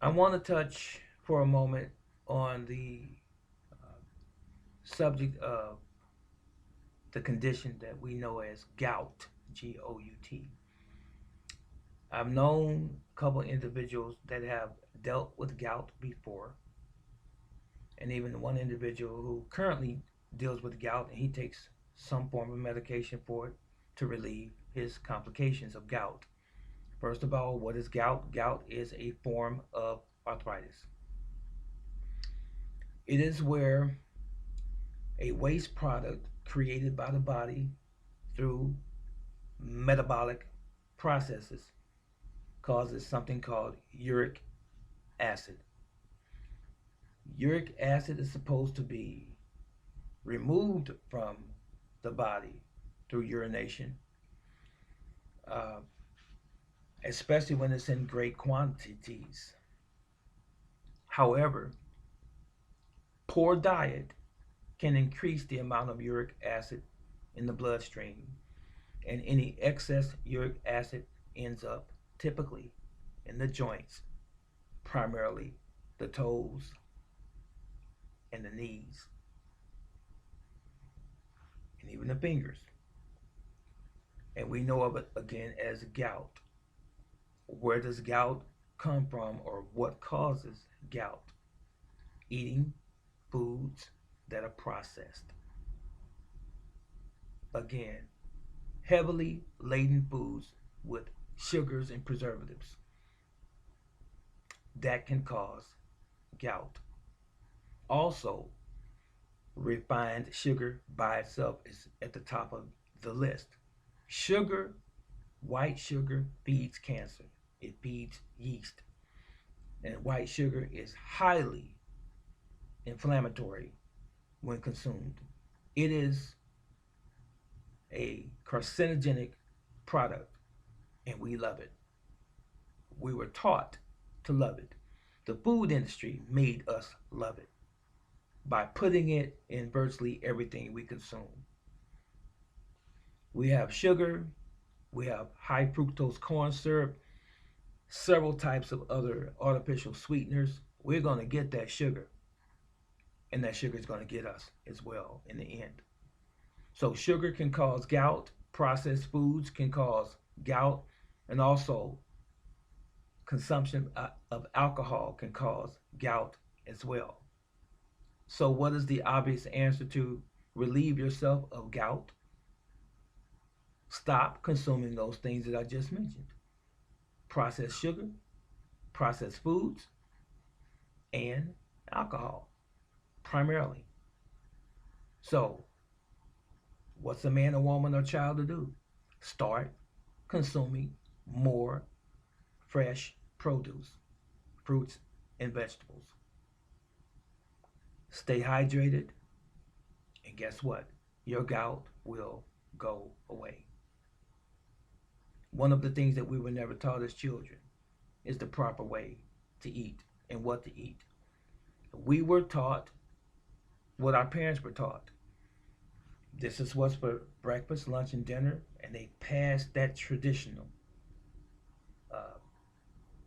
I want to touch for a moment on the subject of the condition that we know as gout, Gout. I've known a couple of individuals that have dealt with gout before, and even one individual who currently deals with gout and he takes some form of medication for it to relieve his complications of gout. First of all, what is gout? Gout is a form of arthritis. It is where a waste product created by the body through metabolic processes causes something called uric acid. Uric acid is supposed to be removed from the body through urination, uh, especially when it's in great quantities. However, poor diet can increase the amount of uric acid in the bloodstream, and any excess uric acid ends up typically in the joints, primarily the toes and the knees, and even the fingers. And we know of it again as gout. Where does gout come from, or what causes gout? Eating foods that are processed. Again, heavily laden foods with sugars and preservatives that can cause gout. Also, refined sugar by itself is at the top of the list. Sugar, white sugar, feeds cancer. It feeds yeast. And white sugar is highly inflammatory when consumed. It is a carcinogenic product, and we love it. We were taught to love it. The food industry made us love it by putting it in virtually everything we consume. We have sugar, we have high fructose corn syrup, several types of other artificial sweeteners. We're going to get that sugar, and that sugar is going to get us as well in the end. So, sugar can cause gout, processed foods can cause gout, and also consumption of alcohol can cause gout as well. So, what is the obvious answer to relieve yourself of gout? Stop consuming those things that I just mentioned: processed sugar, processed foods, and alcohol, primarily. So, what's a man, a woman, or child to do? Start consuming more fresh produce, fruits, and vegetables. Stay hydrated, and guess what? Your gout will go away. One of the things that we were never taught as children is the proper way to eat and what to eat. We were taught what our parents were taught. This is what's for breakfast, lunch, and dinner, and they passed that traditional uh,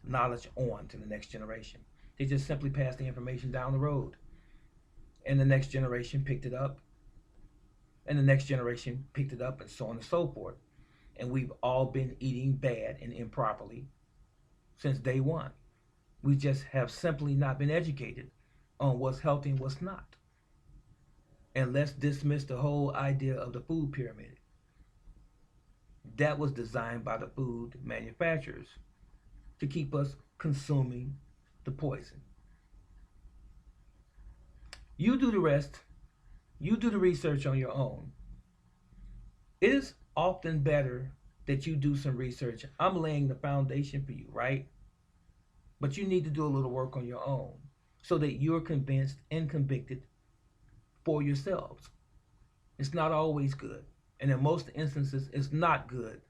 knowledge on to the next generation. They just simply passed the information down the road, and the next generation picked it up, and the next generation picked it up, and so on and so forth. And we've all been eating bad and improperly since day one. We just have simply not been educated on what's healthy and what's not. And let's dismiss the whole idea of the food pyramid. That was designed by the food manufacturers to keep us consuming the poison. You do the rest. You do the research on your own. It is often better that you do some research. I'm laying the foundation for you, right? But you need to do a little work on your own so that you're convinced and convicted for yourselves. It's not always good. And in most instances, it's not good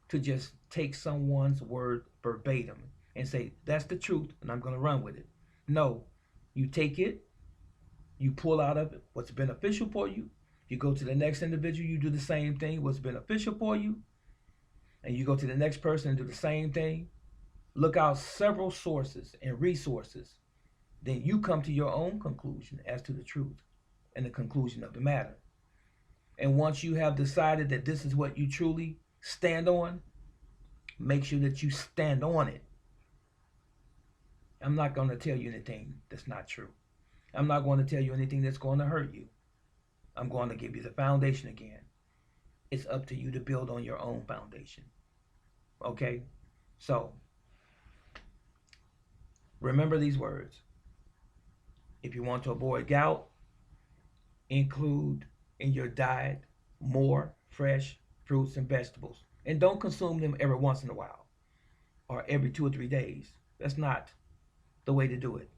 to just take someone's word verbatim and say, that's the truth, and I'm going to run with it. No, you take it, you pull out of it what's beneficial for you. You go to the next individual, you do the same thing, what's beneficial for you. And you go to the next person and do the same thing. look out several sources and resources, then you come to your own conclusion as to the truth and the conclusion of the matter. And once you have decided that this is what you truly stand on, make sure that you stand on it. I'm not going to tell you anything that's not true. I'm not going to tell you anything that's going to hurt you. I'm going to give you the foundation again. It's up to you to build on your own foundation. Okay? So, remember these words. If you want to avoid gout, include in your diet more fresh fruits and vegetables. And don't consume them every once in a while or every 2 or 3 days. That's not the way to do it.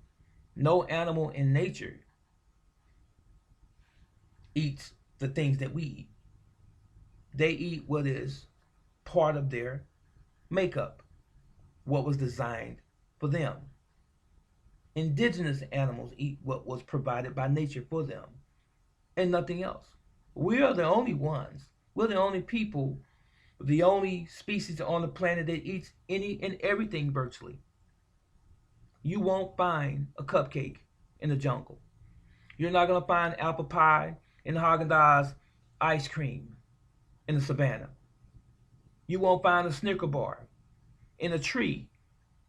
No animal in nature eats the things that we eat. They eat what is part of their makeup, what was designed for them. Indigenous animals eat what was provided by nature for them and nothing else. We are the only ones. We're the only people, the only species on the planet that eats any and everything virtually. You won't find a cupcake in the jungle. You're not going to find apple pie and Haagen-Dazs ice cream in the savannah. You won't find a Snicker bar in a tree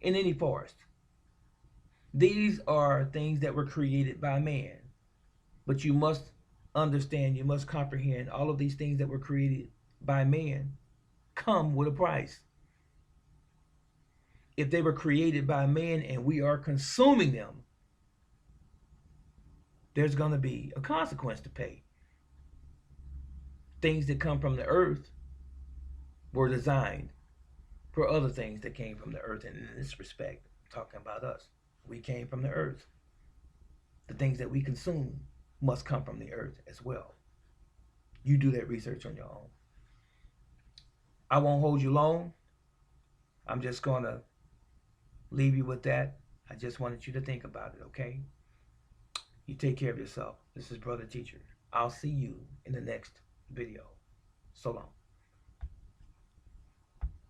in any forest. These are things that were created by man. But you must understand, you must comprehend all of these things that were created by man come with a price. If they were created by man and we are consuming them, there's going to be a consequence to pay. Things that come from the earth were designed for other things that came from the earth. And in this respect, I'm talking about us. We came from the earth. The things that we consume must come from the earth as well. You do that research on your own. I won't hold you long. I'm just going to leave you with that. I just wanted you to think about it, okay? You take care of yourself. This is Brother Teacher. I'll see you in the next video. So long.